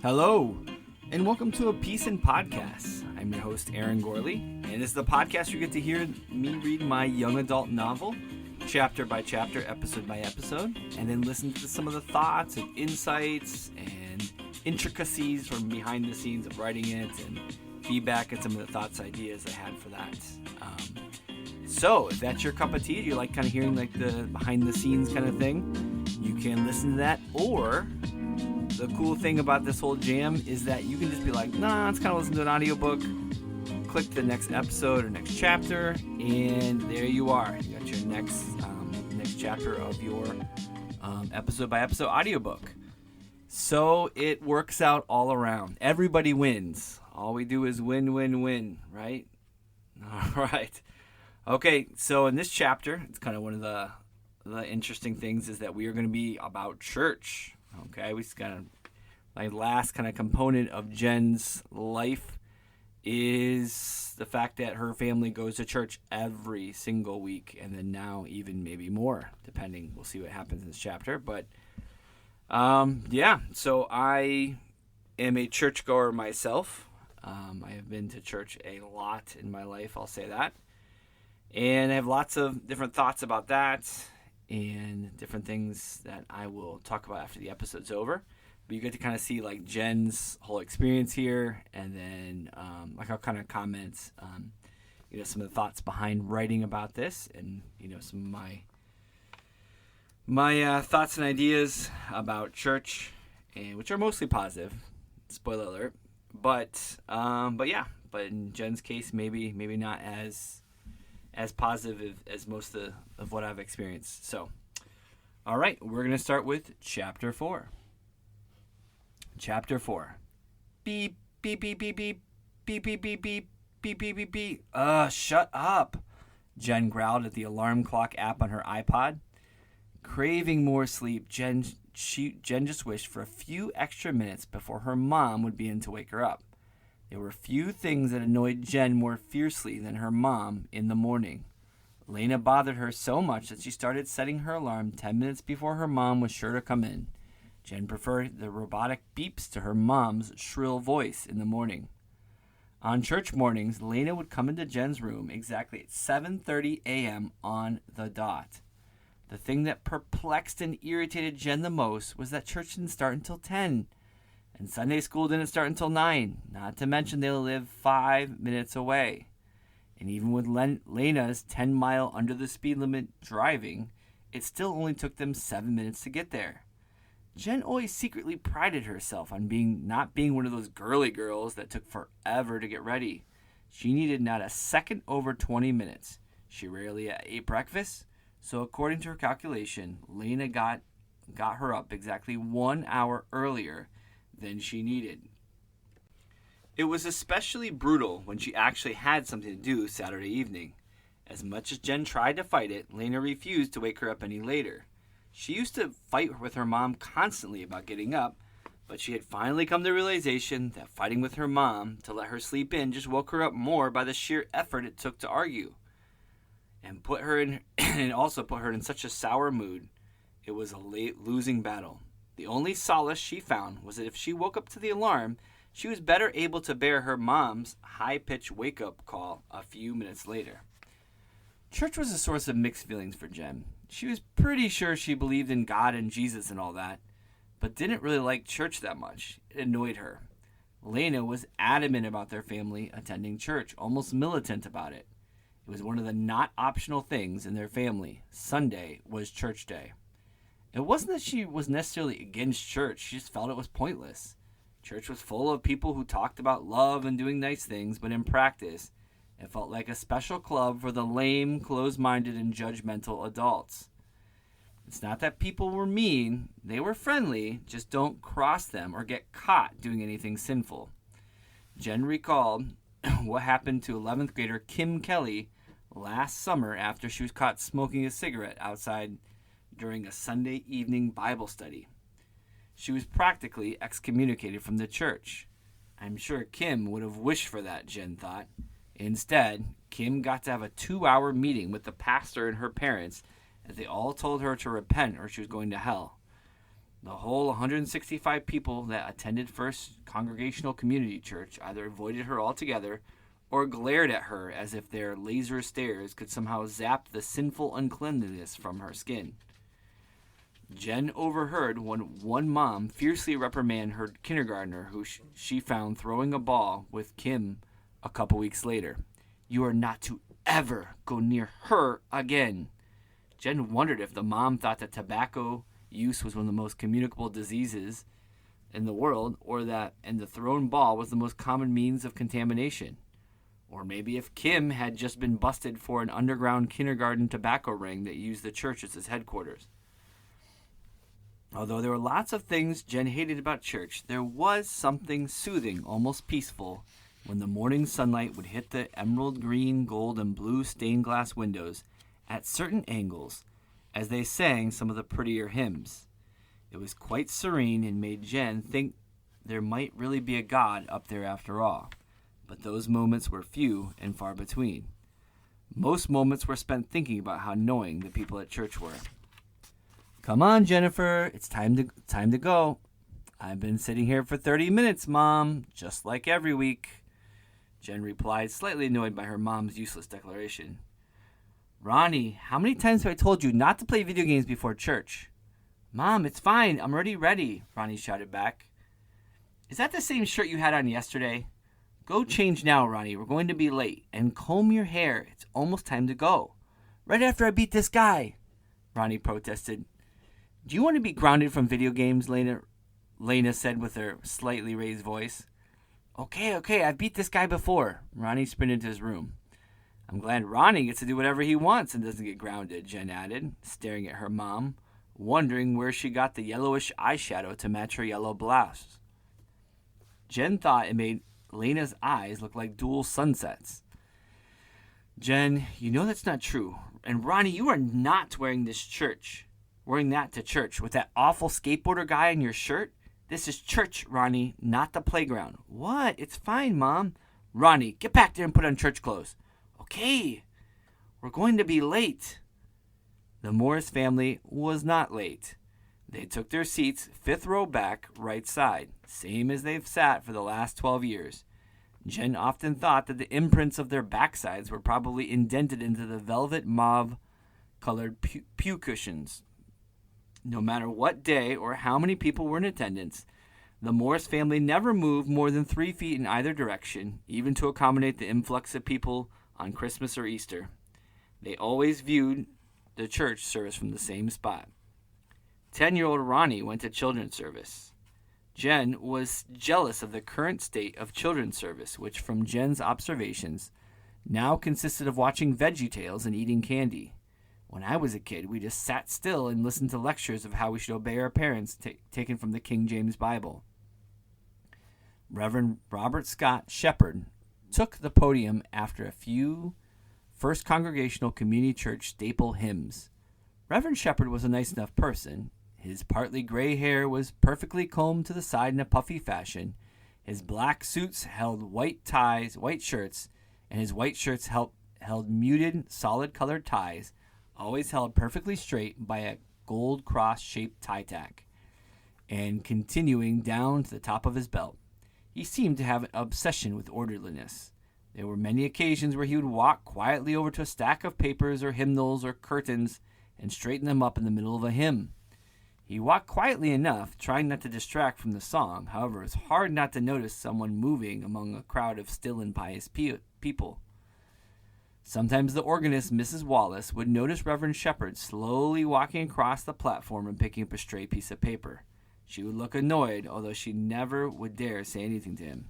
Hello, and welcome to A Peace in Podcasts. I'm your host, Aaron Gorley, and this is the podcast where you get to hear me read my young adult novel, chapter by chapter, episode by episode, and then listen to some of the thoughts and insights and intricacies from behind the scenes of writing it and feedback and some of the thoughts, ideas I had for that. So if that's your cup of tea, you like kind of hearing like the behind the scenes kind of thing, you can listen to that. Or the cool thing about this whole jam is that you can just be like, nah, let's kind of listen to an audiobook, click the next episode or next chapter, and there you are. You got your next chapter of your episode by episode audiobook. So it works out all around. Everybody wins. All we do is win, win, win, right? All right. Okay, so in this chapter, it's kind of one of the interesting things is that we are going to be about church. Okay, we just kind of, my last kind of component of Jen's life is the fact that her family goes to church every single week, and then now even maybe more, depending. We'll see what happens in this chapter. But yeah, so I am a churchgoer myself. I have been to church a lot in my life, I'll say that. And I have lots of different thoughts about that and different things that I will talk about after the episode's over. But you get to kind of see like Jen's whole experience here, and then like I'll kind of comment some of the thoughts behind writing about this, and some of my thoughts and ideas about church, and which are mostly positive. Spoiler alert. But in Jen's case, maybe not as positive as most of what I've experienced. So, all right, we're going to start with Chapter 4. Chapter 4. Beep, beep, beep, beep, beep, beep, beep, beep, beep, beep, beep, beep, beep. Shut up, Jen growled at the alarm clock app on her iPod. Craving more sleep, Jen just wished for a few extra minutes before her mom would begin to wake her up. There were few things that annoyed Jen more fiercely than her mom in the morning. Lena bothered her so much that she started setting her alarm 10 minutes before her mom was sure to come in. Jen preferred the robotic beeps to her mom's shrill voice in the morning. On church mornings, Lena would come into Jen's room exactly at 7:30 a.m. on the dot. The thing that perplexed and irritated Jen the most was that church didn't start until 10. And Sunday school didn't start until 9, not to mention they live 5 minutes away. And even with Lena's 10-mile under the speed limit driving, it still only took them 7 minutes to get there. Jen always secretly prided herself on not being one of those girly girls that took forever to get ready. She needed not a second over 20 minutes. She rarely ate breakfast, so according to her calculation, Lena got her up exactly 1 hour earlier than she needed. It was especially brutal when she actually had something to do Saturday evening. As much as Jen tried to fight it, Lena refused to wake her up any later. She used to fight with her mom constantly about getting up, but she had finally come to the realization that fighting with her mom to let her sleep in just woke her up more by the sheer effort it took to argue, and also put her in such a sour mood. It was a losing battle. The only solace she found was that if she woke up to the alarm, she was better able to bear her mom's high-pitched wake-up call a few minutes later. Church was a source of mixed feelings for Jen. She was pretty sure she believed in God and Jesus and all that, but didn't really like church that much. It annoyed her. Lena was adamant about their family attending church, almost militant about it. It was one of the not optional things in their family. Sunday was church day. It wasn't that she was necessarily against church. She just felt it was pointless. Church was full of people who talked about love and doing nice things, but in practice, it felt like a special club for the lame, closed-minded, and judgmental adults. It's not that people were mean. They were friendly. Just don't cross them or get caught doing anything sinful. Jen recalled what happened to 11th grader Kim Kelly last summer after she was caught smoking a cigarette outside during a Sunday evening Bible study. She was practically excommunicated from the church. I'm sure Kim would have wished for that, Jen thought. Instead, Kim got to have a 2-hour meeting with the pastor and her parents as they all told her to repent or she was going to hell. The whole 165 people that attended First Congregational Community Church either avoided her altogether or glared at her as if their laser stares could somehow zap the sinful uncleanliness from her skin. Jen overheard one mom fiercely reprimand her kindergartner who she found throwing a ball with Kim a couple weeks later. "You are not to ever go near her again." Jen wondered if the mom thought that tobacco use was one of the most communicable diseases in the world, or that and the thrown ball was the most common means of contamination. Or maybe if Kim had just been busted for an underground kindergarten tobacco ring that used the church as its headquarters. Although there were lots of things Jen hated about church, there was something soothing, almost peaceful, when the morning sunlight would hit the emerald green, gold, and blue stained glass windows at certain angles as they sang some of the prettier hymns. It was quite serene and made Jen think there might really be a God up there after all. But those moments were few and far between. Most moments were spent thinking about how annoying the people at church were. "Come on, Jennifer, it's time to go." "I've been sitting here for 30 minutes, Mom, just like every week," Jen replied, slightly annoyed by her mom's useless declaration. "Ronnie, how many times have I told you not to play video games before church?" "Mom, it's fine. I'm already ready," Ronnie shouted back. "Is that the same shirt you had on yesterday? Go change now, Ronnie. We're going to be late. And comb your hair. It's almost time to go." "Right after I beat this guy," Ronnie protested. "Do you want to be grounded from video games?" Lena said with her slightly raised voice. Okay, I've beat this guy before." Ronnie sprinted to his room. "I'm glad Ronnie gets to do whatever he wants and doesn't get grounded," Jen added, staring at her mom, wondering where she got the yellowish eyeshadow to match her yellow blouse. Jen thought it made Lena's eyes look like dual sunsets. "Jen, you know that's not true. And Ronnie, you are not wearing that to church with that awful skateboarder guy in your shirt. This is church, Ronnie, not the playground." "What? It's fine, Mom." "Ronnie, get back there and put on church clothes." "Okay, we're going to be late." The Morris family was not late. They took their seats 5th row back, right side, same as they've sat for the last 12 years. Jen often thought that the imprints of their backsides were probably indented into the velvet mauve-colored pew cushions. No matter what day or how many people were in attendance, the Morris family never moved more than 3 feet in either direction, even to accommodate the influx of people on Christmas or Easter. They always viewed the church service from the same spot. 10-year-old Ronnie went to children's service. Jen was jealous of the current state of children's service, which, from Jen's observations, now consisted of watching VeggieTales and eating candy. When I was a kid, we just sat still and listened to lectures of how we should obey our parents taken from the King James Bible. Reverend Robert Scott Shepherd took the podium after a few First Congregational Community Church staple hymns. Reverend Shepherd was a nice enough person. His partly gray hair was perfectly combed to the side in a puffy fashion. His black suits held white shirts, and his white shirts held muted, solid-colored ties, always held perfectly straight by a gold cross-shaped tie tack, and continuing down to the top of his belt. He seemed to have an obsession with orderliness. There were many occasions where he would walk quietly over to a stack of papers or hymnals or curtains and straighten them up in the middle of a hymn. He walked quietly enough, trying not to distract from the song. However, it was hard not to notice someone moving among a crowd of still and pious people. Sometimes the organist, Mrs. Wallace, would notice Reverend Shepherd slowly walking across the platform and picking up a stray piece of paper. She would look annoyed, although she never would dare say anything to him.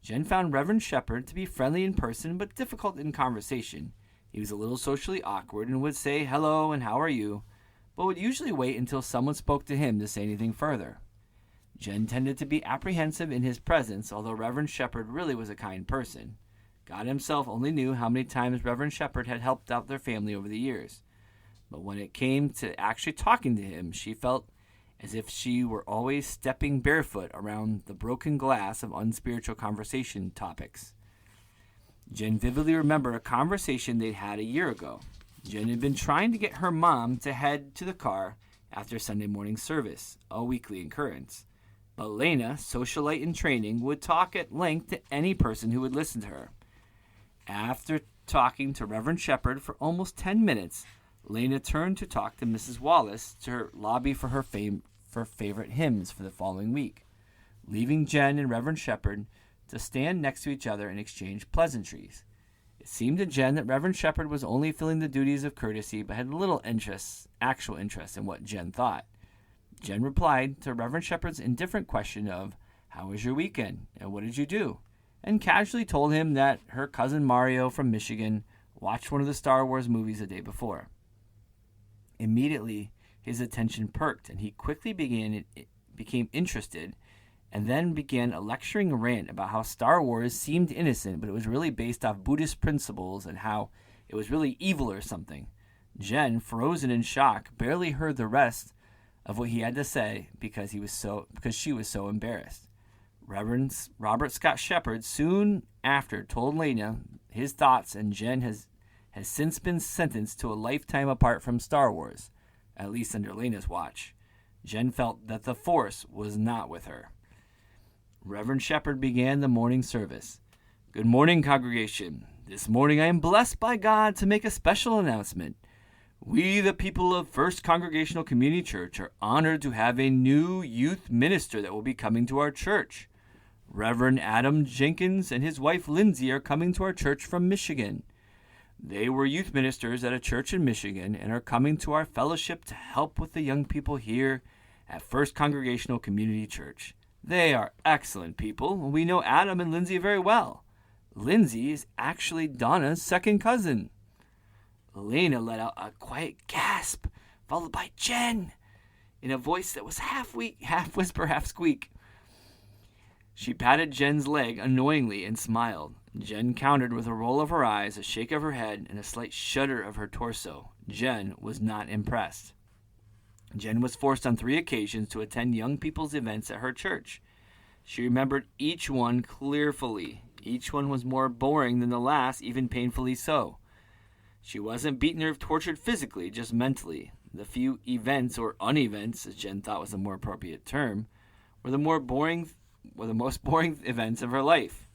Jen found Reverend Shepherd to be friendly in person but difficult in conversation. He was a little socially awkward and would say hello and how are you, but would usually wait until someone spoke to him to say anything further. Jen tended to be apprehensive in his presence, although Reverend Shepherd really was a kind person. God himself only knew how many times Reverend Shepherd had helped out their family over the years. But when it came to actually talking to him, she felt as if she were always stepping barefoot around the broken glass of unspiritual conversation topics. Jen vividly remembered a conversation they'd had a year ago. Jen had been trying to get her mom to head to the car after Sunday morning service, a weekly occurrence. But Lena, socialite in training, would talk at length to any person who would listen to her. After talking to Reverend Shepherd for almost 10 minutes, Lena turned to talk to Mrs. Wallace to her lobby for her favorite hymns for the following week, leaving Jen and Reverend Shepherd to stand next to each other and exchange pleasantries. It seemed to Jen that Reverend Shepherd was only filling the duties of courtesy, but had little actual interest in what Jen thought. Jen replied to Reverend Shepherd's indifferent question of, "How was your weekend, and what did you do?" and casually told him that her cousin Mario from Michigan watched one of the Star Wars movies the day before. Immediately, his attention perked, and he quickly became interested, and then began a lecturing rant about how Star Wars seemed innocent, but it was really based off Buddhist principles and how it was really evil or something. Jen, frozen in shock, barely heard the rest of what he had to say because she was so embarrassed. Reverend Robert Scott Shepherd soon after told Lena his thoughts, and Jen has since been sentenced to a lifetime apart from Star Wars, at least under Lena's watch. Jen felt that the Force was not with her. Reverend Shepherd began the morning service. "Good morning, congregation. This morning I am blessed by God to make a special announcement. We, the people of First Congregational Community Church, are honored to have a new youth minister that will be coming to our church. Reverend Adam Jenkins and his wife Lindsay are coming to our church from Michigan. They were youth ministers at a church in Michigan and are coming to our fellowship to help with the young people here at First Congregational Community Church. They are excellent people, and we know Adam and Lindsay very well. Lindsay is actually Donna's second cousin." Lena let out a quiet gasp, followed by Jen, in a voice that was half whisper, half squeak. She patted Jen's leg annoyingly and smiled. Jen countered with a roll of her eyes, a shake of her head, and a slight shudder of her torso. Jen was not impressed. Jen was forced on 3 occasions to attend young people's events at her church. She remembered each one clearly. Each one was more boring than the last, even painfully so. She wasn't beaten or tortured physically, just mentally. The few events, or unevents, as Jen thought was a more appropriate term, were the most boring events of her life.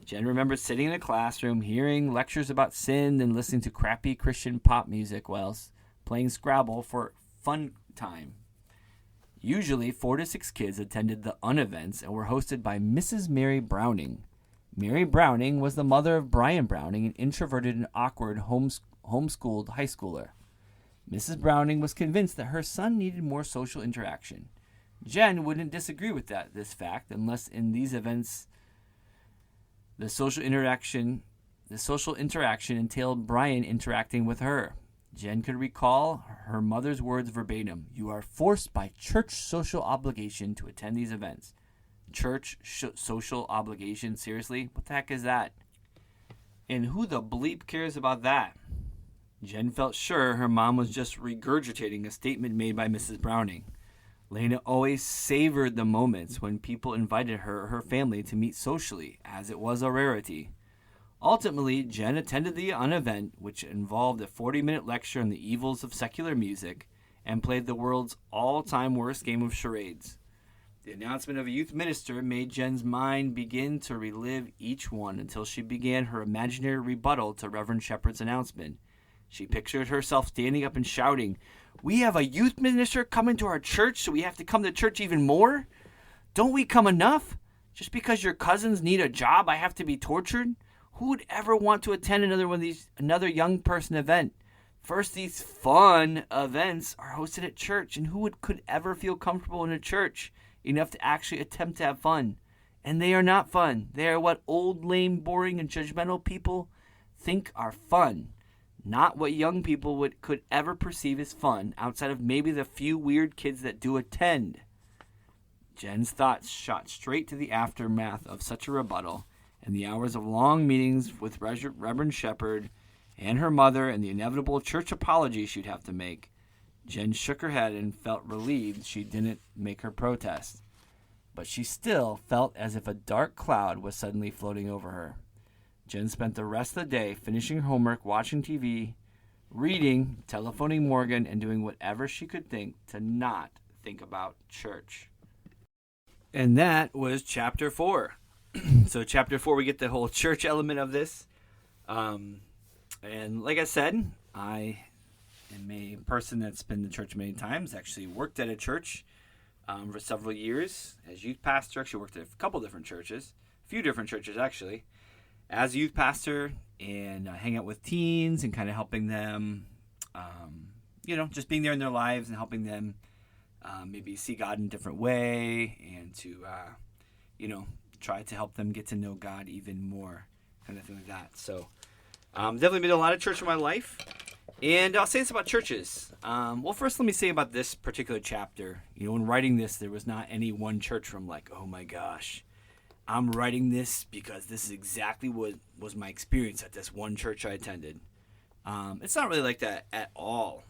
Jen remembered sitting in a classroom, hearing lectures about sin and listening to crappy Christian pop music whilst playing Scrabble for fun time. Usually, 4 to 6 kids attended the unevents and were hosted by Mrs. Mary Browning. Mary Browning was the mother of Brian Browning, an introverted and awkward homeschooled high schooler. Mrs. Browning was convinced that her son needed more social interaction. Jen wouldn't disagree with this fact, unless in these events the social interaction entailed Brian interacting with her. Jen could recall her mother's words verbatim. "You are forced by church social obligation to attend these events." Church social obligation? Seriously? What the heck is that? And who the bleep cares about that? Jen felt sure her mom was just regurgitating a statement made by Mrs. Browning. Lena always savored the moments when people invited her or her family to meet socially, as it was a rarity. Ultimately, Jen attended the unevent, which involved a 40-minute lecture on the evils of secular music, and played the world's all-time worst game of charades. The announcement of a youth minister made Jen's mind begin to relive each one until she began her imaginary rebuttal to Reverend Shepherd's announcement. She pictured herself standing up and shouting, "We have a youth minister coming to our church, so we have to come to church even more? Don't we come enough? Just because your cousins need a job, I have to be tortured? Who would ever want to attend another young person event? First, these fun events are hosted at church, and who could ever feel comfortable in a church enough to actually attempt to have fun? And they are not fun. They are what old, lame, boring, and judgmental people think are fun. Not what young people could ever perceive as fun, outside of maybe the few weird kids that do attend." Jen's thoughts shot straight to the aftermath of such a rebuttal, and the hours of long meetings with Reverend Shepherd and her mother and the inevitable church apology she'd have to make. Jen shook her head and felt relieved she didn't make her protest. But she still felt as if a dark cloud was suddenly floating over her. Jen spent the rest of the day finishing her homework, watching TV, reading, telephoning Morgan, and doing whatever she could think to not think about church. And that was chapter 4. So chapter 4, we get the whole church element of this. And like I said, I am a person that's been to church many times. Actually worked at a church for several years as youth pastor. Actually worked at a couple different churches, a few different churches actually, as youth pastor, and hang out with teens and kind of helping them, just being there in their lives and helping them maybe see God in a different way, and to, try to help them get to know God even more, kind of thing like that. So definitely been to a lot of church in my life. And I'll say this about churches. Well, first let me say about this particular chapter. When writing this, there was not any one church where I'm like, oh my gosh, I'm writing this because this is exactly what was my experience at this one church I attended. It's not really like that at all.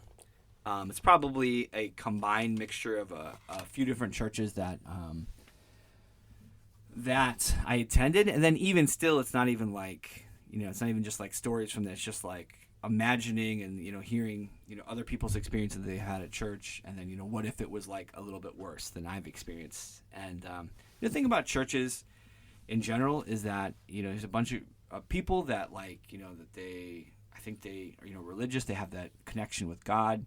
It's probably a combined mixture of a few different churches that I attended. And then even still, it's not even like, it's not even just like stories from this. It's just like imagining and, hearing, other people's experiences that they had at church. And then, what if it was like a little bit worse than I've experienced? And the thing about churches in general is that, there's a bunch of people that like, I think they are, religious. They have that connection with God.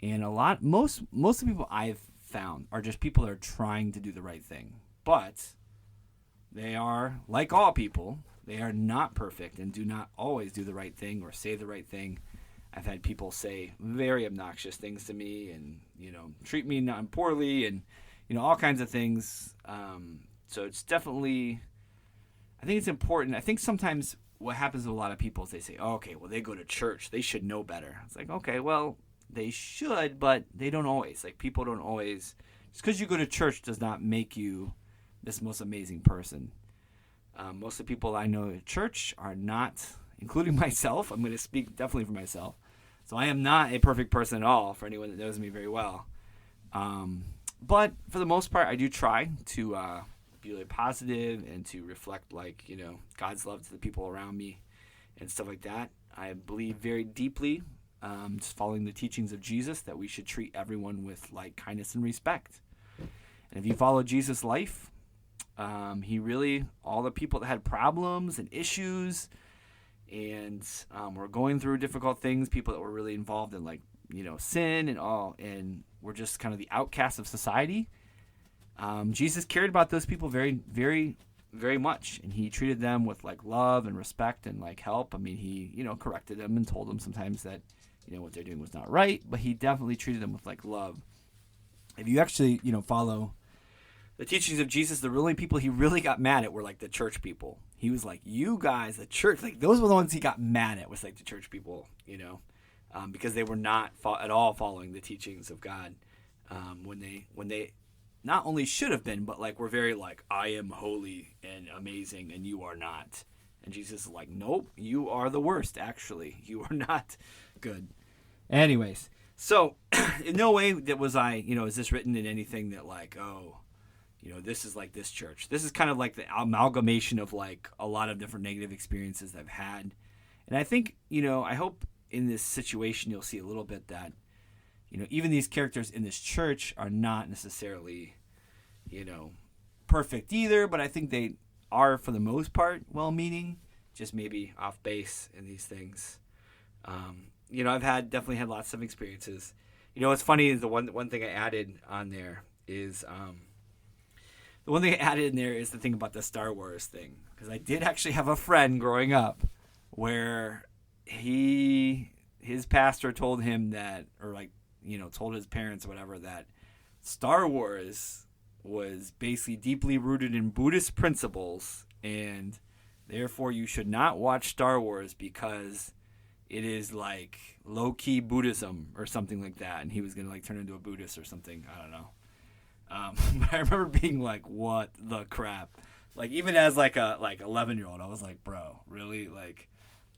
And most of the people I've found are just people that are trying to do the right thing. But they are, like all people, they are not perfect and do not always do the right thing or say the right thing. I've had people say very obnoxious things to me and, treat me poorly and, all kinds of things. So it's definitely, I think it's important. I think sometimes what happens with a lot of people is they say, oh, okay, well, they go to church. They should know better. It's like, okay, well, they should, but they don't always. Like, people don't always. Just because you go to church does not make you this most amazing person. Most of the people I know at church are not, including myself. I'm going to speak definitely for myself. So I am not a perfect person at all, for anyone that knows me very well. But for the most part, I do try to be really positive and to reflect, like, God's love to the people around me and stuff like that. I believe very deeply, just following the teachings of Jesus, that we should treat everyone with like kindness and respect. And if you follow Jesus' life, all the people that had problems and issues and were going through difficult things, people that were really involved in like, sin and all, and were just kind of the outcasts of society, Jesus cared about those people very, very, very much. And he treated them with like love and respect and like help. I mean, he, corrected them and told them sometimes that, what they're doing was not right, but he definitely treated them with like love. If you actually, follow the teachings of Jesus, the only people he really got mad at were like the church people. He was like, you guys, the church, like those were the ones he got mad at, was like the church people, because they were not at all following the teachings of God, when they not only should have been, but like were very like, I am holy and amazing and you are not. And Jesus is like, nope, you are the worst, actually. You are not good. Anyways, so in no way that was I, is this written in anything that like, oh, this is like this church. This is kind of like the amalgamation of like a lot of different negative experiences I've had. And I think, I hope in this situation you'll see a little bit that, even these characters in this church are not necessarily, perfect either, but I think they are for the most part well-meaning, just maybe off base in these things. I've definitely had lots of experiences. What's funny is the one thing I added on there is the one thing I added in there is the thing about the Star Wars thing, because I did actually have a friend growing up where his pastor told him that, or like, told his parents or whatever, that Star Wars was basically deeply rooted in Buddhist principles, and therefore you should not watch Star Wars because it is like low-key Buddhism or something like that, and he was going to like turn into a Buddhist or something. I don't know. But I remember being like, what the crap? Like, even as like a 11-year-old, I was like, bro, really? Like,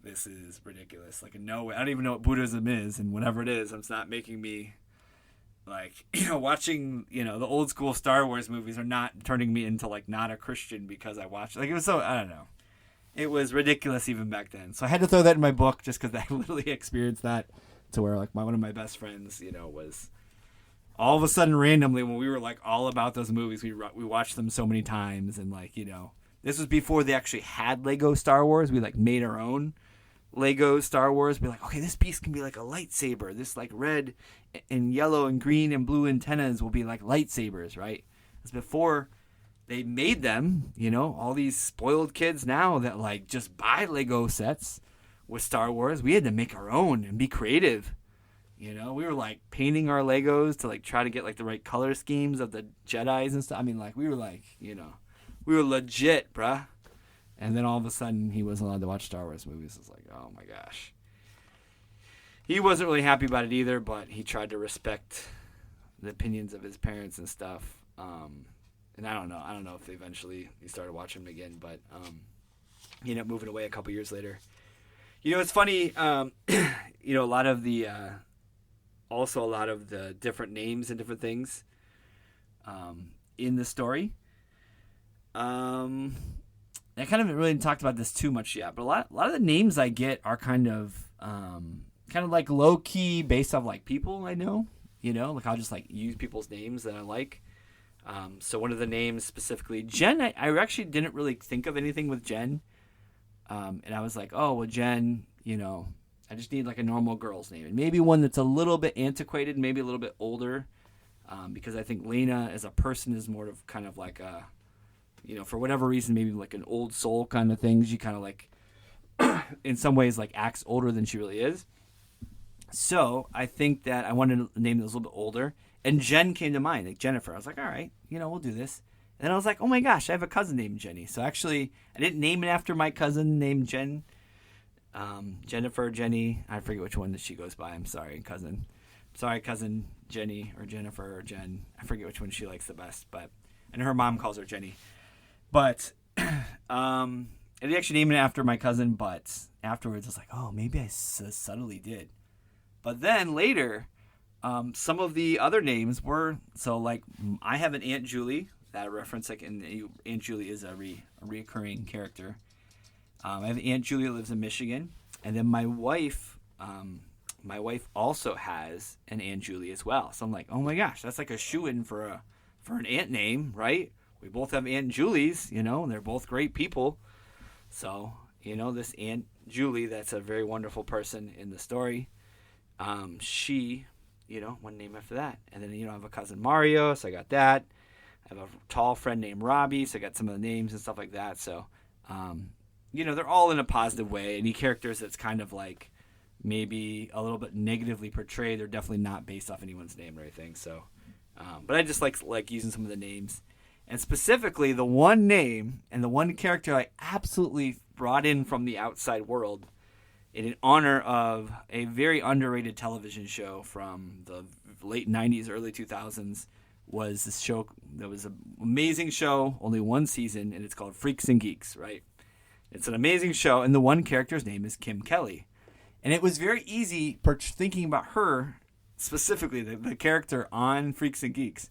this is ridiculous. Like, no way. I don't even know what Buddhism is, and whatever it is, it's not making me, like, watching, the old school Star Wars movies are not turning me into, like, not a Christian because I watched, like, it was so, I don't know. It was ridiculous even back then. So I had to throw that in my book just because I literally experienced that to where like one of my best friends, was all of a sudden randomly when we were like all about those movies, we watched them so many times and like, this was before they actually had Lego Star Wars. We like made our own Lego Star Wars. Be like, okay, this piece can be like a lightsaber. This like red and yellow and green and blue antennas will be like lightsabers, right? It's before they made them, all these spoiled kids now that like just buy Lego sets with Star Wars. We had to make our own and be creative. We were like painting our Legos to like try to get like the right color schemes of the Jedis and stuff. I mean, like we were like, we were legit, bruh. And then all of a sudden he wasn't allowed to watch Star Wars movies. It's like, oh my gosh. He wasn't really happy about it either, but he tried to respect the opinions of his parents and stuff. And I don't know if eventually he started watching them again, but he ended up moving away a couple years later. It's funny, a lot of the different names and different things in the story. I kind of really talked about this too much yet, but a lot of the names I get are kind of like low key based off like people I know. Like I'll just like use people's names that I like. So one of the names specifically, Jen, I actually didn't really think of anything with Jen. And I was like, oh, well, Jen, I just need like a normal girl's name. And maybe one that's a little bit antiquated, maybe a little bit older. Because I think Lena as a person is more of kind of like a, for whatever reason, maybe like an old soul kind of thing. She kind of like, in some ways, like acts older than she really is. So I think that I wanted a name that was a little bit older. And Jen came to mind, like Jennifer. I was like, all right, we'll do this. And then I was like, oh my gosh, I have a cousin named Jenny. So actually, I didn't name it after my cousin named Jen. Jennifer, Jenny, I forget which one that she goes by. I'm sorry, cousin. Sorry, cousin Jenny or Jennifer or Jen. I forget which one she likes the best, and her mom calls her Jenny. But I did actually name it after my cousin, but afterwards I was like, oh, maybe I subtly did. But then later, some of the other names were, so like I have an Aunt Julie that I reference, like, and Aunt Julie is a reoccurring character. I have an Aunt Julie that lives in Michigan, and then my wife also has an Aunt Julie as well. So I'm like, oh my gosh, that's like a shoo-in for an aunt name, right? We both have Aunt Julies, and they're both great people. So, this Aunt Julie, that's a very wonderful person in the story. She, one name after that. And then, I have a cousin Mario, so I got that. I have a tall friend named Robbie, so I got some of the names and stuff like that. So, they're all in a positive way. Any characters that's kind of like maybe a little bit negatively portrayed, they're definitely not based off anyone's name or anything. So, but I just like using some of the names. And specifically, the one name and the one character I absolutely brought in from the outside world in honor of a very underrated television show from the late 90s, early 2000s, was this show that was an amazing show, only one season, and it's called Freaks and Geeks, right? It's an amazing show, and the one character's name is Kim Kelly. And it was very easy thinking about her, specifically the character on Freaks and Geeks,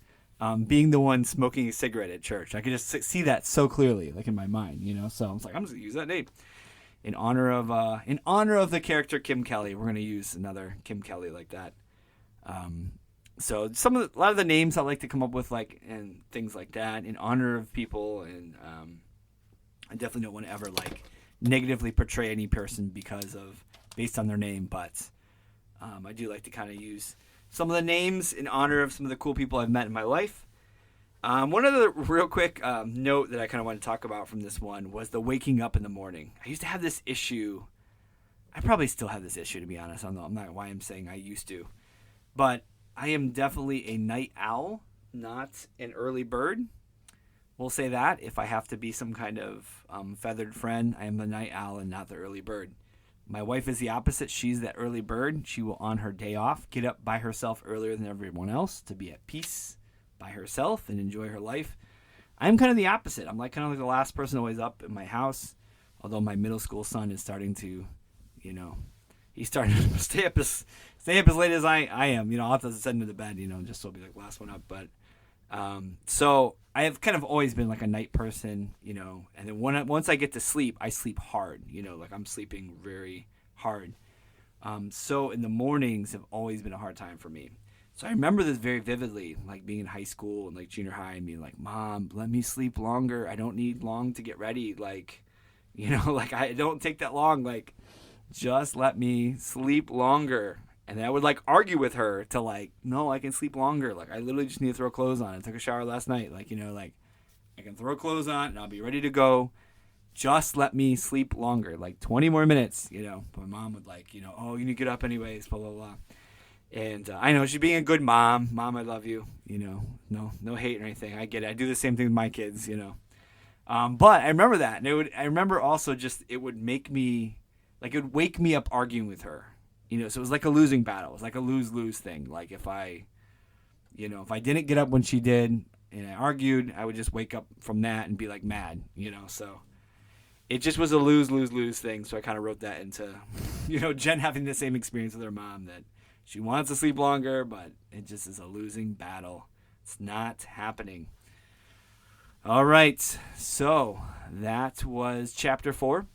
being the one smoking a cigarette at church. I could just see that so clearly, like in my mind, So I was like, I'm just gonna use that name in honor of the character Kim Kelly. We're gonna use another Kim Kelly like that. So a lot of the names I like to come up with, like, and things like that, in honor of people, and I definitely don't want to ever like negatively portray any person based on their name, but I do like to kind of use some of the names in honor of some of the cool people I've met in my life. One other real quick note that I kind of want to talk about from this one was the waking up in the morning. I used to have this issue. I probably still have this issue, to be honest. I don't know. I'm not why I'm saying I used to. But I am definitely a night owl, not an early bird. We'll say that. If I have to be some kind of feathered friend, I am the night owl and not the early bird. My wife is the opposite. She's that early bird. She will, on her day off, get up by herself earlier than everyone else to be at peace by herself and enjoy her life. I'm kind of the opposite. I'm like kind of like the last person always up in my house. Although my middle school son is starting to, he's starting to stay up as late as I am. I'll have to send him to bed, just so I'll be like last one up. But So I have kind of always been like a night person, you know, and then once I get to sleep, I sleep hard, you know, like I'm sleeping very hard. So in the mornings have always been a hard time for me. So I remember this very vividly, like being in high school and like junior high and being like, Mom, let me sleep longer. I don't need long to get ready. Like, you know, like I don't take that long. Like, just let me sleep longer. And I would like argue with her to like, no, I can sleep longer. Like I literally just need to throw clothes on. I took a shower last night. Like, you know, like I can throw clothes on and I'll be ready to go. Just let me sleep longer, like 20 more minutes, you know. But my mom would like, you know, oh, you need to get up anyways, blah, blah, blah. And I know she's being a good mom. Mom, I love you. You know, no hate or anything. I get it. I do the same thing with my kids, you know. But I remember that. And I remember also just it would make me, like it would wake me up arguing with her. You know, so it was like a losing battle. It was like a lose-lose thing. Like if I didn't get up when she did and I argued, I would just wake up from that and be like mad, you know. So it just was a lose-lose-lose thing. So I kind of wrote that into, you know, Jen having the same experience with her mom that she wants to sleep longer, but it just is a losing battle. It's not happening. All right. So that was chapter 4.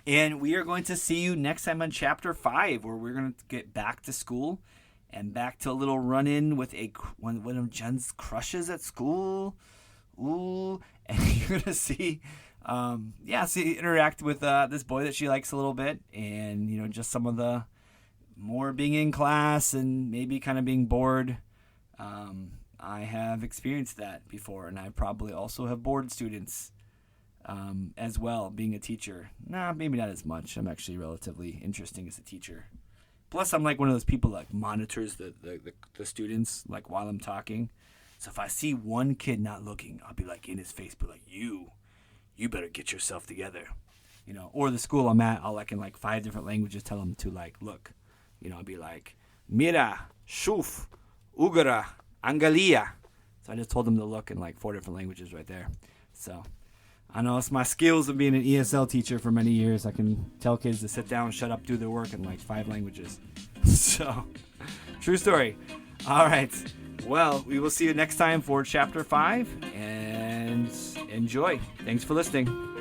And we are going to see you next time on chapter 5, where we're going to get back to school and back to a little run-in with one of Jen's crushes at school. Ooh. And you're going to see interact with this boy that she likes a little bit. And, you know, just some of the more being in class and maybe kind of being bored. I have experienced that before, and I probably also have bored students as well, being a teacher. Maybe not as much. I'm actually relatively interesting as a teacher. Plus, I'm like one of those people that like monitors the students like while I'm talking. So if I see one kid not looking, I'll be like in his face, be like, you better get yourself together. You know, or the school I'm at, I'll like in like 5 different languages tell them to like, look. You know, I'll be like, mira, shuf, ugara, angalia. So I just told them to look in like 4 different languages right there. So I know it's my skills of being an ESL teacher for many years. I can tell kids to sit down, shut up, do their work in like 5 languages. So, true story. All right. Well, we will see you next time for chapter 5 and enjoy. Thanks for listening.